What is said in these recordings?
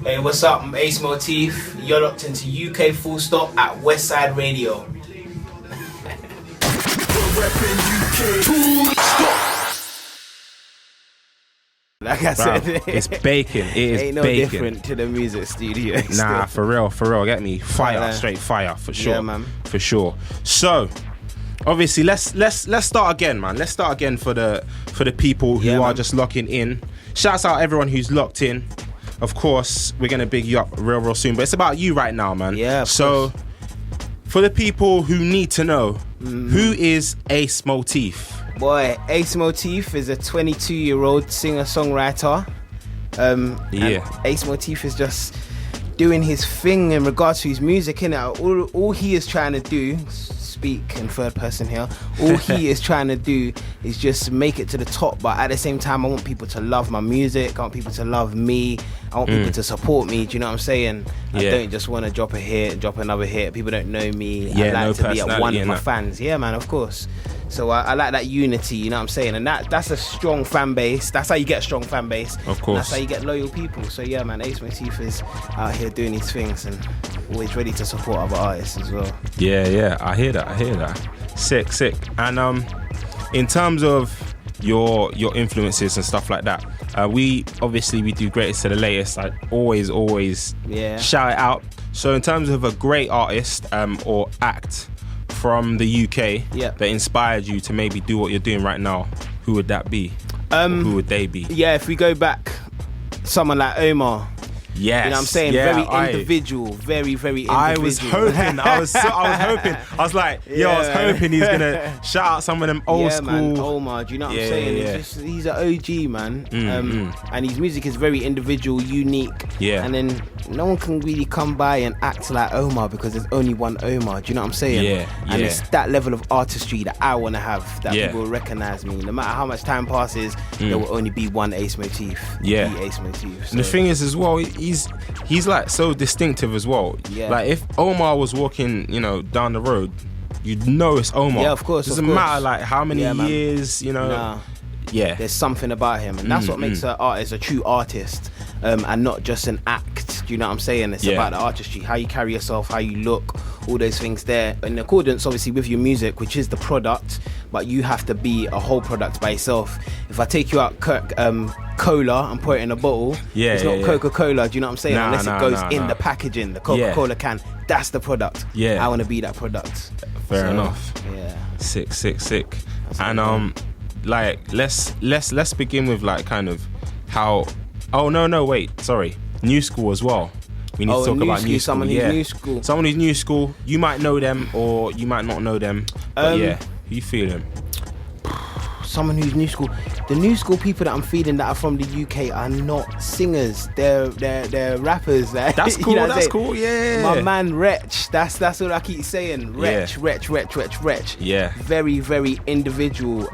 Hey, what's up? I'm Ace Motif. You're locked into UK Full Stop at Westside Radio. Like I said, it's baking. It is ain't no baking. different to the music studio. Nah, for real, get me fire, straight fire, for sure. Yeah, man. For sure. So, obviously, let's start again, man. Let's start again for the people who are just locking in. Shouts out everyone who's locked in. Of course, we're gonna big you up real soon, but it's about you right now, man. Yeah. So, for the people who need to know, who is Ace Motif? Boy, Ace Motif is a 22-year-old singer-songwriter. And Ace Motif is just doing his thing in regards to his music, innit? All he is trying to do, speak in third person here, all he is trying to do is just make it to the top, but at the same time, I want people to love my music, I want people to love me, I want people to support me, do you know what I'm saying? I don't just want to drop a hit, drop another hit, people don't know me, I like to be at one with my fans. Yeah, man, of course. So I like that unity, you know what I'm saying? And that's a strong fan base. That's how you get a strong fan base. Of course. That's how you get loyal people. So yeah, man, Ace Motif is out here doing these things and always ready to support other artists as well. Yeah, I hear that. Sick. And in terms of your influences and stuff like that, we do greatest to the latest. I always shout it out. So in terms of a great artist or act from the UK that inspired you to maybe do what you're doing right now, who would that be? Who would they be? Yeah, if we go back, someone like Omar. Yes. You know what I'm saying? Very individual, very individual. I was hoping. I was like, I was hoping he's gonna shout out some of them old school. Man, Omar, do you know what I'm saying? He's an OG, man. And his music is very individual, unique. Yeah. And then no one can really come by and act like Omar because there's only one Omar. Do you know what I'm saying? Yeah. And it's that level of artistry that I want to have, that people will recognize me. No matter how much time passes, there will only be one Ace Motif. Yeah. The Ace Motif. So. And the thing is as well, he's like so distinctive as well. Yeah. Like if Omar was walking, down the road, you'd know it's Omar. Yeah, of course. Doesn't matter like how many years, Nah. Yeah. There's something about him, and that's what makes an artist a true artist, and not just an act. Do you know what I'm saying? It's about the artistry, how you carry yourself, how you look, all those things there. In accordance, obviously, with your music, which is the product, but you have to be a whole product by yourself. If I take you out cola and put it in a bottle, it's not Coca-Cola, do you know what I'm saying? Unless it goes in the packaging, the Coca-Cola can, that's the product. I want to be that product. Fair enough. Yeah. Sick. And let's begin with like kind of how new school as well. We need to talk about new school. Someone who's new school. Someone who's new school. You might know them or you might not know them. But who you feeling? Someone who's new school. The new school people that I'm feeling that are from the UK are not singers. They're rappers. That's cool. That's cool. Yeah. My man Wretch. That's what I keep saying. Wretch. Yeah. Very individual.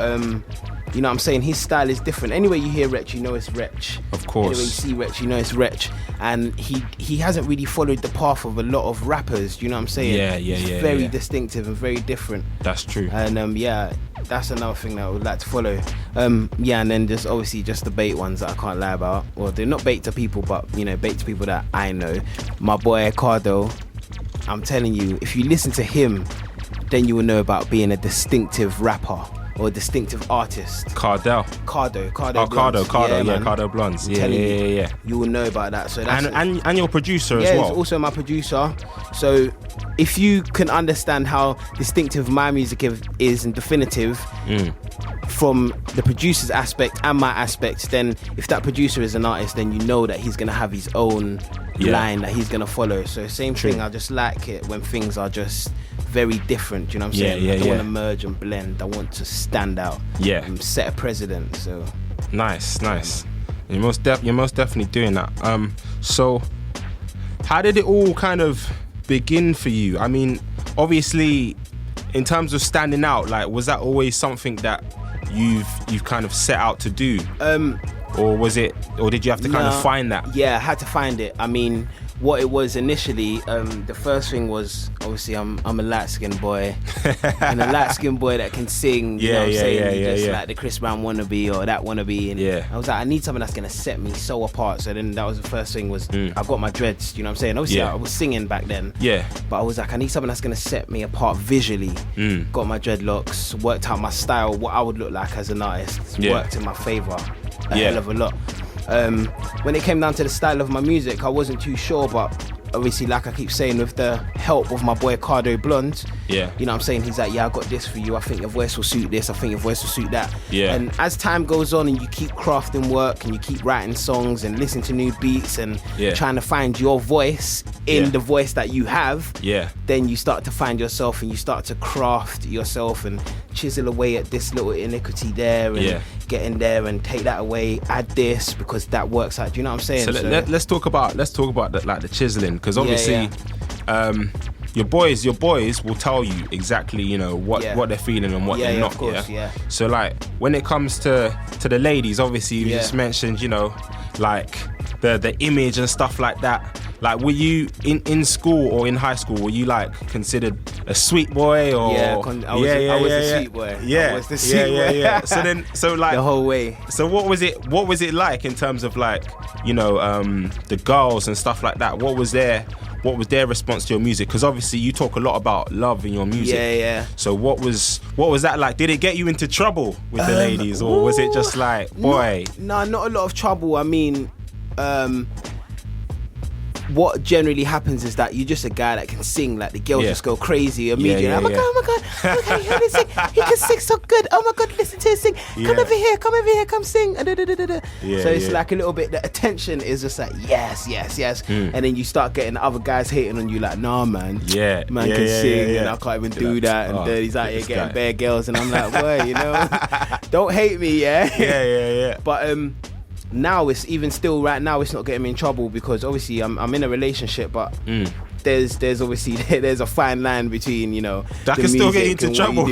You know what I'm saying? His style is different. Anyway you hear Wretch, you know it's Wretch. Of course. Anyway you see Wretch, you know it's Wretch. And he hasn't really followed the path of a lot of rappers. You know what I'm saying? Yeah. He's very distinctive and very different. That's true. And that's another thing that I would like to follow. And then just obviously just the bait ones that I can't lie about. Well, they're not bait to people, but bait to people that I know. My boy Cardo, I'm telling you, if you listen to him, then you will know about being a distinctive rapper or a distinctive artist. Cardo Blondes. Yeah. You will know about that. So that's and your producer as well. Yeah, he's also my producer. So if you can understand how distinctive my music is and definitive from the producer's aspect and my aspect, then if that producer is an artist, then you know that he's gonna have his own line that he's gonna follow. So same thing. I just like it when things are just very different. You know what I'm saying? I don't want to merge and blend. I want to stand out. And set a precedent. So nice. You're most definitely doing that. So how did it all kind of begin for you? I mean, obviously, in terms of standing out, like, was that always something that you've kind of set out to do? Or did you have to kind of find that? Yeah, I had to find it. I mean, what it was initially, the first thing was obviously I'm a light-skinned boy and a light-skinned boy that can sing, you know what I'm saying? Like the Chris Brown wannabe or that wannabe, and I was like, I need something that's gonna set me so apart. So then that was the first thing was I got my dreads, you know what I'm saying? Obviously I was singing back then, but I was like, I need something that's gonna set me apart visually. Got my dreadlocks, worked out my style, what I would look like as an artist, worked in my favor a hell of a lot. When it came down to the style of my music, I wasn't too sure, but obviously, like I keep saying, with the help of my boy Cardo Blonde, you know what I'm saying, he's like, I got this for you, I think your voice will suit this, I think your voice will suit that. And as time goes on and you keep crafting work and you keep writing songs and listening to new beats and trying to find your voice in the voice that you have, then you start to find yourself and you start to craft yourself and chisel away at this little iniquity there and get in there and take that away, add this because that works out. Do you know what I'm saying? So let's talk about the chiseling, because obviously your boys will tell you exactly, you know, what they're feeling and what they're not. Of course, So like when it comes to the ladies, obviously you just mentioned, you know, like the image and stuff like that. Like, were you in school or in high school, were you like considered a sweet boy or? I was the sweet boy. I was the sweet boy. So like the whole way. So what was it like in terms of like, you know, the girls and stuff like that? What was their response to your music? Because obviously you talk a lot about love in your music. So what was that like? Did it get you into trouble with the ladies, or was it just like, boy? No, not a lot of trouble. I mean, what generally happens is that you're just a guy that can sing. Like the girls just go crazy immediately. Oh my god, okay, hear him sing. He can sing so good. Oh my god, listen to him sing. Come over here, come sing. So it's like a little bit, the attention is just like yes. And then you start getting the other guys hating on you like, nah man, man can sing and I can't even do that. And then he's out here getting bare girls and I'm like, boy, you know, don't hate me, But now it's even still right now it's not getting me in trouble because obviously I'm in a relationship, but there's obviously there's a fine line between, you know, that can still get you into trouble.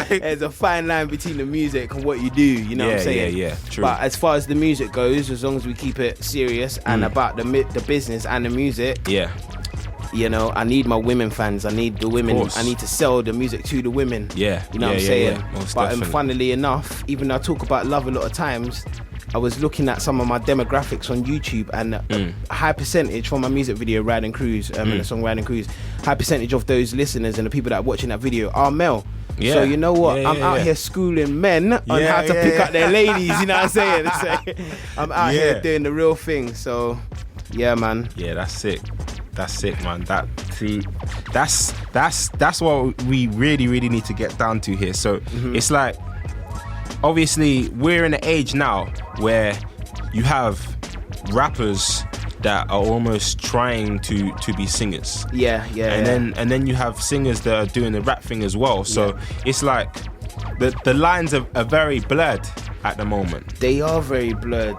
There's a fine line between the music and what you do, you know what I'm saying? True. But as far as the music goes, as long as we keep it serious and about the business and the music, you know, I need my women fans. I need the women. I need to sell the music to the women. You know what I'm saying? But funnily enough, even though I talk about love a lot of times, I was looking at some of my demographics on YouTube, and a high percentage from my music video Ride and Cruise, and the song Ride and Cruise, high percentage of those listeners and the people that are watching that video are male. So you know what? I'm out here schooling men on how to pick up their ladies. You know what I'm saying? So I'm out here doing the real thing. So yeah, man. Yeah, that's sick. That's sick, man. That's what we really need to get down to here. So it's like, obviously we're in an age now where you have rappers that are almost trying to be singers. And then you have singers that are doing the rap thing as well. So it's like the lines are very blurred at the moment. They are very blurred.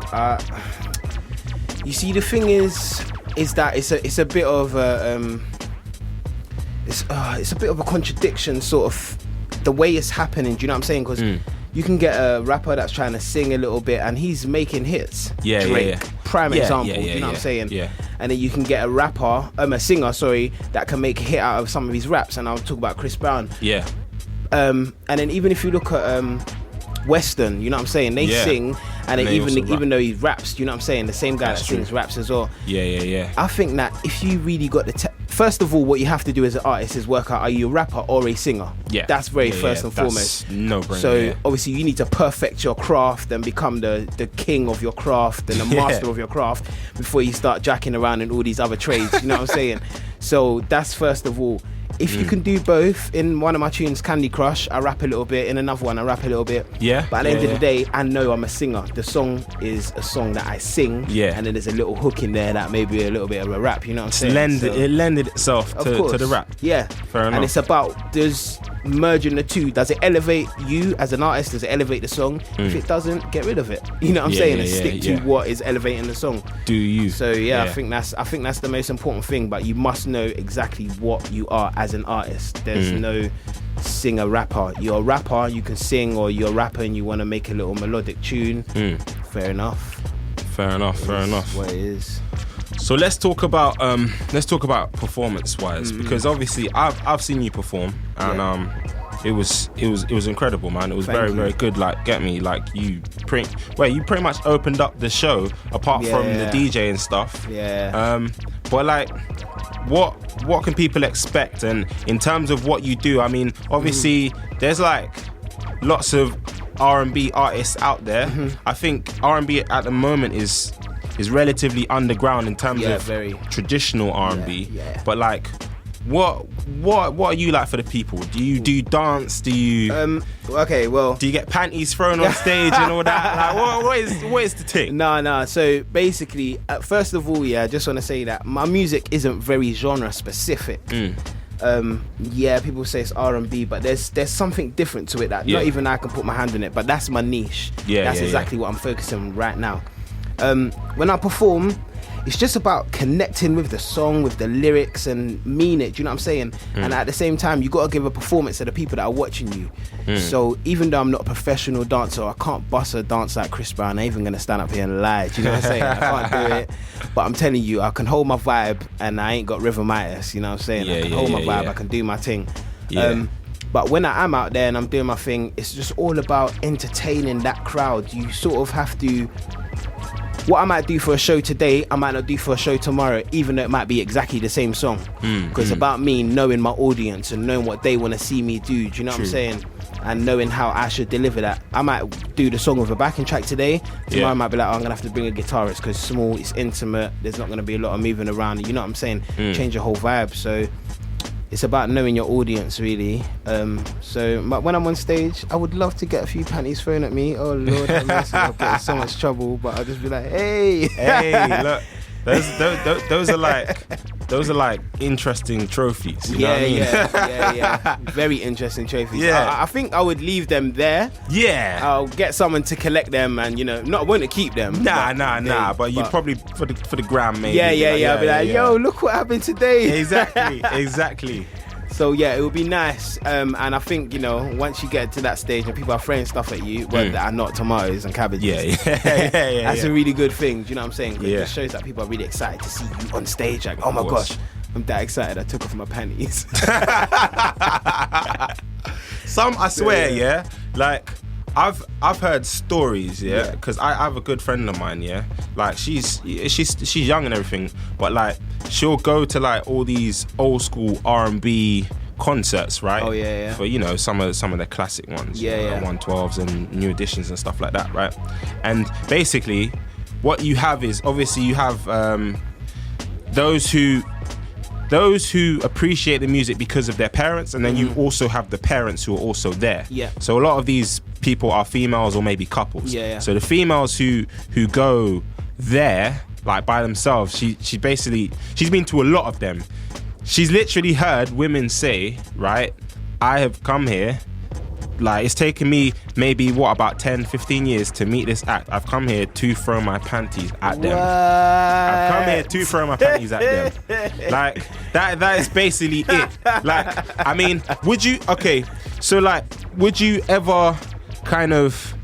You see, the thing is that it's a bit of it's a bit of a contradiction, sort of the way it's happening. Do you know what I'm saying? Because you can get a rapper that's trying to sing a little bit and he's making hits. Drake, prime example. You know what I'm saying? And then you can get a rapper, a singer, that can make a hit out of some of his raps. And I'll talk about Chris Brown. And then even if you look at Western, you know what I'm saying? They sing, and then even though he raps, you know what I'm saying? The same guy that sings raps as well. I think that if you really got first of all, what you have to do as an artist is work out, are you a rapper or a singer? That's very first and foremost. No brainer. So obviously you need to perfect your craft and become the king of your craft and the master of your craft before you start jacking around in all these other trades. You know what I'm saying? So that's first of all. If you can do both, in one of my tunes, Candy Crush, I rap a little bit. In another one, I rap a little bit. But at the end of the day, I know I'm a singer. The song is a song that I sing. And then there's a little hook in there that may be a little bit of a rap. You know what I'm saying? It lended itself to the rap. Fair enough. And it's about merging the two. Does it elevate you as an artist? Does it elevate the song? If it doesn't, get rid of it. You know what I'm saying? And stick to what is elevating the song. Do you? So I think that's the most important thing. But you must know exactly what you are as an artist. There's no singer rapper. You're a rapper, you can sing, or you're a rapper and you want to make a little melodic tune. Fair enough. Fair enough. What it is. So let's talk about performance wise, because obviously I've seen you perform, and it was incredible, man. It was very good. Like, get me, like you pretty much opened up the show apart from the DJ and stuff. Yeah. But like, what can people expect? And in terms of what you do, I mean, obviously there's like lots of R&B artists out there. I think R&B at the moment is relatively underground in terms of traditional R&B. But like, what are you like for the people? Do you dance? Do you do you get panties thrown on stage and all that? Like, what is the thing? No. So basically, first of all, I just want to say that my music isn't very genre specific. People say it's R&B, but there's something different to it that not even I can put my hand on it. But that's my niche. That's exactly what I'm focusing on right now. When I perform, it's just about connecting with the song, with the lyrics, and mean it. Do you know what I'm saying? And at the same time, you got to give a performance to the people that are watching you. So even though I'm not a professional dancer, I can't bust a dance like Chris Brown. I ain't even going to stand up here and lie. Do you know what I'm saying? I can't do it. But I'm telling you, I can hold my vibe, and I ain't got rhythmitis. You know what I'm saying? I can hold my vibe. I can do my thing. But when I am out there and I'm doing my thing, it's just all about entertaining that crowd. You sort of have to... What I might do for a show today, I might not do for a show tomorrow, even though it might be exactly the same song. Because it's about me knowing my audience and knowing what they want to see me do. Do you know what I'm saying? And knowing how I should deliver that. I might do the song with a backing track today. Tomorrow I might be like, I'm going to have to bring a guitarist because it's small, it's intimate, there's not going to be a lot of moving around. You know what I'm saying? Change your whole vibe. So it's about knowing your audience, really. But when I'm on stage, I would love to get a few panties thrown at me. Oh Lord have mercy, I'll get in so much trouble. But I'll just be like, hey, look, those are like interesting trophies. You know what I mean? Yeah. Very interesting trophies. Yeah. I think I would leave them there. Yeah. I'll get someone to collect them, and I won't to keep them. Nah. But you probably for the gram, maybe. Yeah. I'll be like, yo, look what happened today. Exactly. So it would be nice, and I think once you get to that stage and people are throwing stuff at you, that are not tomatoes and cabbages, that's a really good thing. Do you know what I'm saying? It just shows that people are really excited to see you on stage. Like, oh my gosh, I'm that excited. I took off my panties. Some, I swear, like. I've heard stories, because I have a good friend of mine, like she's young and everything, but like she'll go to like all these old school R&B concerts, right? For some of the classic ones, 112s and new editions and stuff like that, right? And basically, what you have is obviously you have those who appreciate the music because of their parents, and then you also have the parents who are also there. So a lot of these people are females or maybe couples. So the females who go there like by themselves, she's been to a lot of them. She's literally heard women say, right, I have come here, like it's taken me maybe about 10-15 years to meet this act. I've come here to throw my panties at them. I've come here to throw my panties at them. Like that is basically it. Like, I mean, would you ever kind of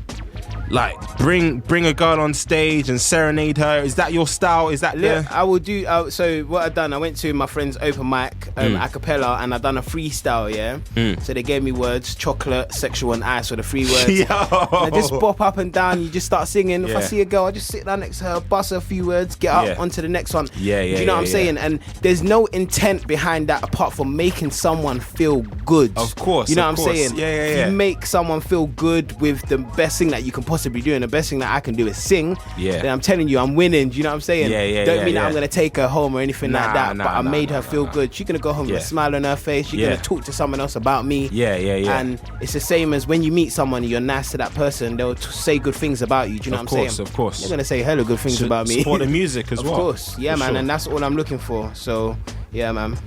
like bring a girl on stage and serenade her? Is that your style? Is that I will do. So what I've done, I went to my friend's open mic, a cappella, and I've done a freestyle. So they gave me words: chocolate, sexual, and ice were the 3 words. And I just bop up and down. You just start singing. If I see a girl, I just sit down next to her, bust her a few words, get up onto the next one. Do you know what I'm saying? And there's no intent behind that apart from making someone feel good. Of course. You know what I'm saying? If you make someone feel good with the best thing that you can possibly do, and the best thing that I can do is sing, then I'm telling you, I'm winning. Do you know what I'm saying? Don't mean that I'm gonna take her home or anything like that, but I made her feel good. She's gonna go home with a smile on her face. She's gonna talk to someone else about me. And it's the same as when you meet someone, you're nice to that person, they'll say good things about you. Do you know what I'm saying? Of course. They're gonna say hella good things about me. Support the music as well. Of course, man, sure. And that's all I'm looking for. So man,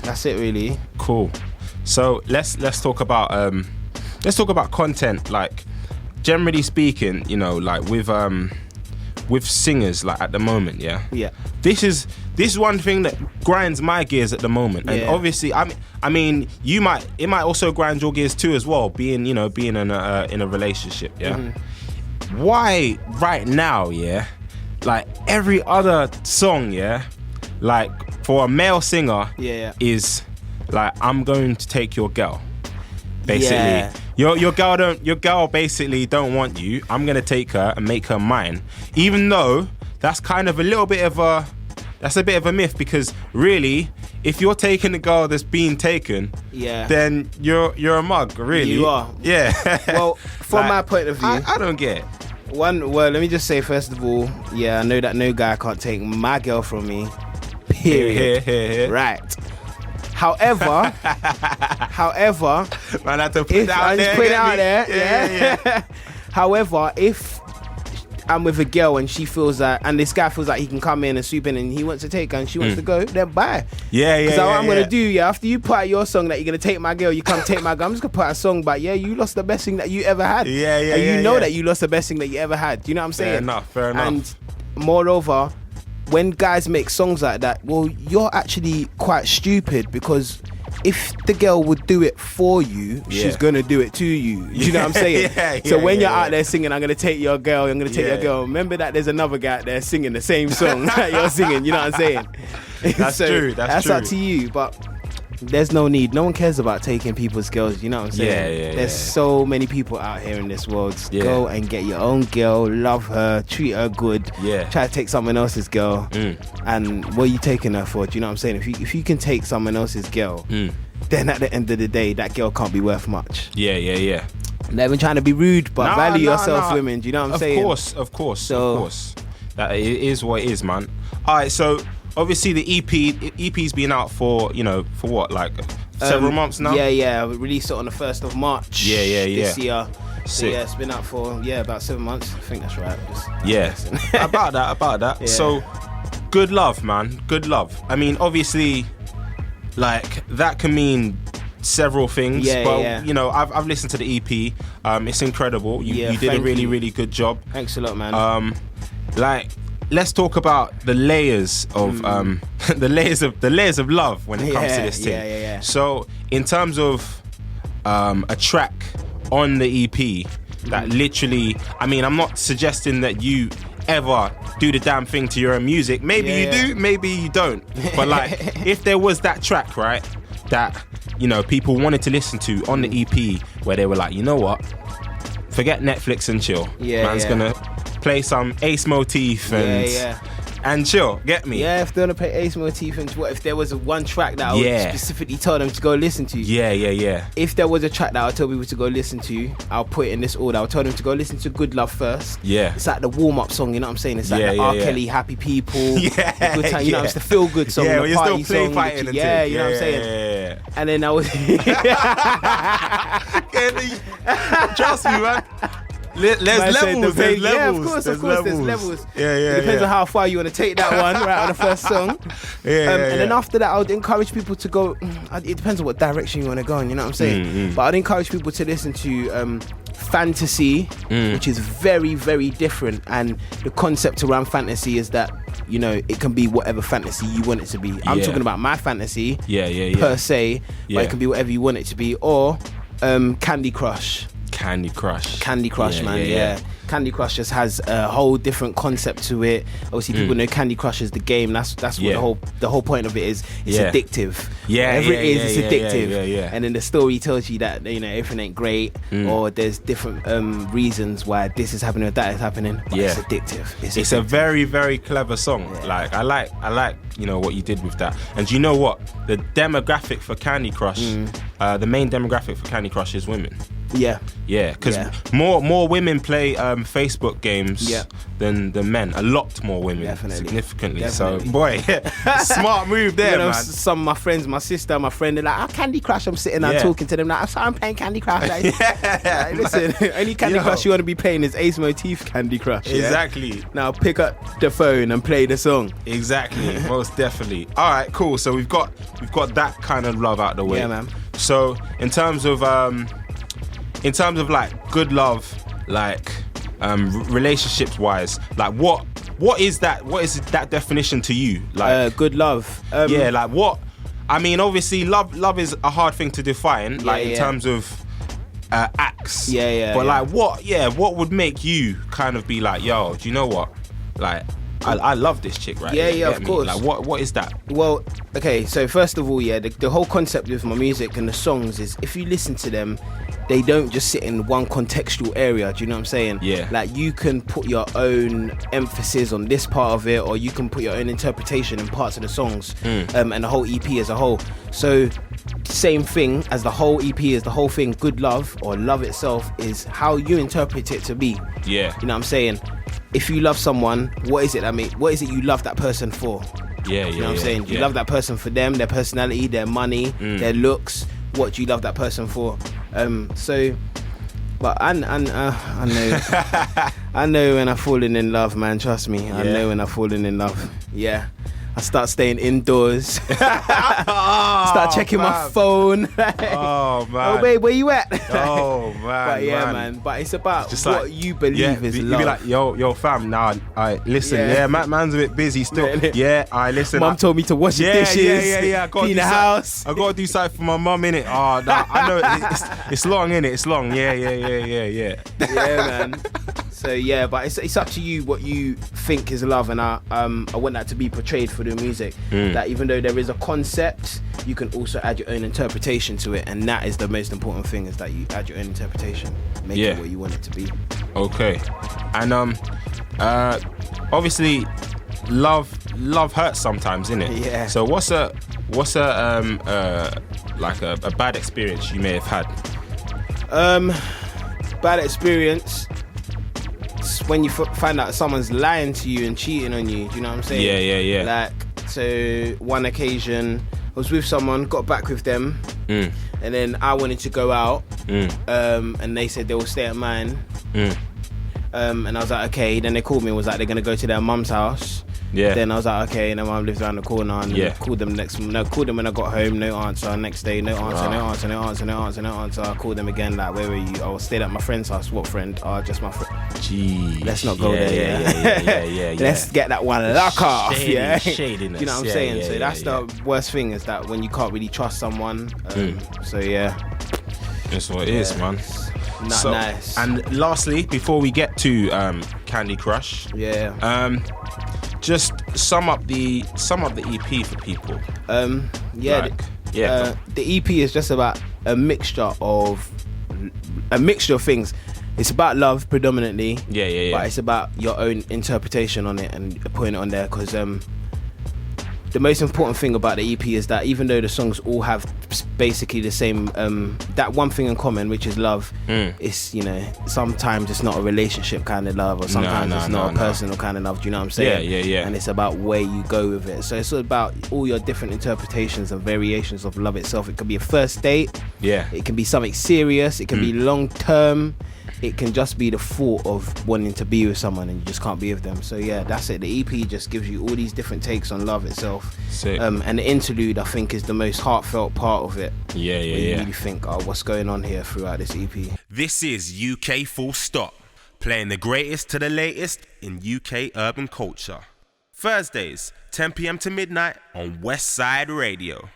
that's it really. Cool. So let's talk about content. Like, generally speaking, like with singers, like at the moment, this is one thing that grinds my gears at the moment. And obviously, I mean, it might also grind your gears too as well, being in a relationship. Why right now, like every other song, yeah, like for a male singer, is like, I'm going to take your girl. Basically, your girl basically don't want you. I'm gonna take her and make her mine. Even though that's kind of a bit of a myth, because really, if you're taking a girl that's being taken, then you're a mug, really. You are. Yeah. Well, from my point of view, I don't get it. Well, let me just say, first of all, I know that no guy can't take my girl from me. Period. Here. Right. However, man, I had to put it out there. Yeah. However, if I'm with a girl and she feels that, and this guy feels like he can come in and swoop in and he wants to take her and she wants to go, then bye. Because what I'm gonna do, after you put out your song that you're gonna take my girl, you come take my girl, I'm just gonna put out a song about, you lost the best thing that you ever had. And you know that you lost the best thing that you ever had. Do you know what I'm saying? Fair enough. And moreover, when guys make songs like that, well, you're actually quite stupid, because if the girl would do it for you, she's gonna do it to you. You know what I'm saying? So when you're out there singing, I'm gonna take your girl, I'm gonna take your girl, remember that there's another guy out there singing the same song that you're singing. You know what I'm saying? That's true. That's true. Up to you, but there's no need. No one cares about taking people's girls. You know what I'm saying? There's so many people out here in this world. Just go and get your own girl, love her, treat her good. Try to take someone else's girl. And what are you taking her for? Do you know what I'm saying? If you can take someone else's girl, then at the end of the day, that girl can't be worth much. Not even trying to be rude, but value yourself, women. Do you know what I'm saying? Of course. That it is what it is, man. All right, so obviously the EP's been out for what, like several months now? We released it on the 1st of March this year. So it's been out for about 7 months. I think that's right. About that. So good love, man. Good love. I mean, obviously, like, that can mean several things, but I've listened to the EP. It's incredible. You did a really good job. Thanks a lot, man. Let's talk about the layers of the layers of love when it comes to this thing. So in terms of a track on the EP that literally, I mean, I'm not suggesting that you ever do the damn thing to your own music. Maybe you do, maybe you don't. But like, if there was that track, right, that people wanted to listen to on the EP, where they were like, you know what, forget Netflix and chill. Man's gonna play some Ace Motif and chill. Get me? If they want to play Ace Motif, and what if there was one track that I would specifically tell them to go listen to? If there was a track that I would tell people to go listen to, I'll put it in this order. I'll tell them to go listen to Good Love first. It's like the warm-up song, you know what I'm saying? It's like the R. Kelly Happy People. Good time, you know, it's the feel-good song, the party song. You know what I'm saying? And then I was trust me, man. There's levels. Yeah, of course, there's levels. It depends on how far you want to take that one, right, on the first song. And then after that, I would encourage people to go, it depends on what direction you want to go in, you know what I'm saying? But I'd encourage people to listen to fantasy, which is very, very different. And the concept around fantasy is that, it can be whatever fantasy you want it to be. I'm talking about my fantasy, per se, but it can be whatever you want it to be. Or Candy Crush. Candy Crush, man. Candy Crush just has a whole different concept to it. Obviously, people know Candy Crush is the game. That's what the whole point of it is. It's addictive. Whatever it is, it's addictive. And then the story tells you that everything ain't great, or there's different reasons why this is happening or that is happening. But it's addictive. It's a very, very clever song. Like I like what you did with that. And do you know what? The demographic for Candy Crush, the main demographic for Candy Crush is women. Because more women play Facebook games than men. A lot more women, significantly. So, boy, smart move there, man. Some of my friends, my sister, my friend, they're like, Candy Crush. I'm sitting there talking to them like, I'm playing Candy Crush. Like, listen, only Candy Crush you want to be playing is Ace Motif Candy Crush. Exactly. Now pick up the phone and play the song. Exactly, most definitely. All right, cool. So we've got that kind of love out the way. Yeah, man. So in terms of like good love, like relationships wise, like what is that definition to you? Like good love. Like what? I mean, obviously love is a hard thing to define, like in terms of acts. But like what would make you kind of be like, yo, do you know what? Like I love this chick, right? Yeah, of course. Like, what is that? Well, okay, so first of all, yeah, the whole concept with my music and the songs is if you listen to them, they don't just sit in one contextual area. Do you know what I'm saying? Yeah. Like, you can put your own emphasis on this part of it, or you can put your own interpretation in parts of the songs, and the whole EP as a whole. So, same thing as the whole EP is the whole thing. Good Love, or Love itself, is how you interpret it to be. Yeah. You know what I'm saying? If you love someone, what is it you love that person for? Yeah, You know what I'm saying? You love that person for them, their personality, their money, their looks. What do you love that person for? But I know, I know when I'm falling in love, man. Trust me, I know when I'm falling in love. Yeah. I start staying indoors. Start checking my phone. Oh man. Oh babe, where you at? Oh man. But yeah, man. But it's about just what like, you believe is love. You be like, yo, fam. Nah, I listen. Yeah, man's a bit busy still. Yeah, I listen. Mum told me to wash the dishes. Yeah. Clean the house. I gotta do something for my mum, innit? Oh, nah, I know it's long, innit? It's long. Yeah. Yeah, man. So yeah, but it's up to you what you think is love, and I want that to be portrayed for the music. That even though there is a concept, you can also add your own interpretation to it, and that is the most important thing, is that you add your own interpretation, make it what you want it to be. Okay. And obviously, love hurts sometimes, innit? Yeah. So what's a like a bad experience you may have had? Bad experience. When you find out someone's lying to you and cheating on you, do you know what I'm saying? Yeah. Like, so one occasion, I was with someone, got back with them, and then I wanted to go out, and they said they will stay at mine, and I was like, okay. Then they called me and was like, they're gonna go to their mum's house. Yeah. Then I was like, okay, and then mum lives around the corner, and called them called them when I got home, no answer. Next day, no answer. I called them again, like, where were you? I stayed at my friend's house. What friend? Oh, just my friend. Gee. Let's not go there. Yeah. Let's get that one lock off. Shadiness. You know what I'm saying? So that's the worst thing, is that when you can't really trust someone. So yeah. That's what it is, man. Not nice. And lastly, before we get to Candy Crush, just sum up the EP for people. The EP is just about a mixture of things. It's about love predominantly. But it's about your own interpretation on it and putting it on there, because the most important thing about the EP is that even though the songs all have basically the same, that one thing in common, which is love, it's, you know, sometimes it's not a relationship kind of love, or sometimes it's not a personal kind of love. Do you know what I'm saying? Yeah. And it's about where you go with it. So it's about all your different interpretations and variations of love itself. It could be a first date. Yeah. It can be something serious. It can be long term. It can just be the thought of wanting to be with someone and you just can't be with them. So yeah, that's it. The EP just gives you all these different takes on love itself. Sick. And the interlude, I think, is the most heartfelt part of it. Yeah. You really think, oh, what's going on here throughout this EP? This is UK Full Stop, playing the greatest to the latest in UK urban culture. Thursdays, 10 p.m. to midnight on West Side Radio.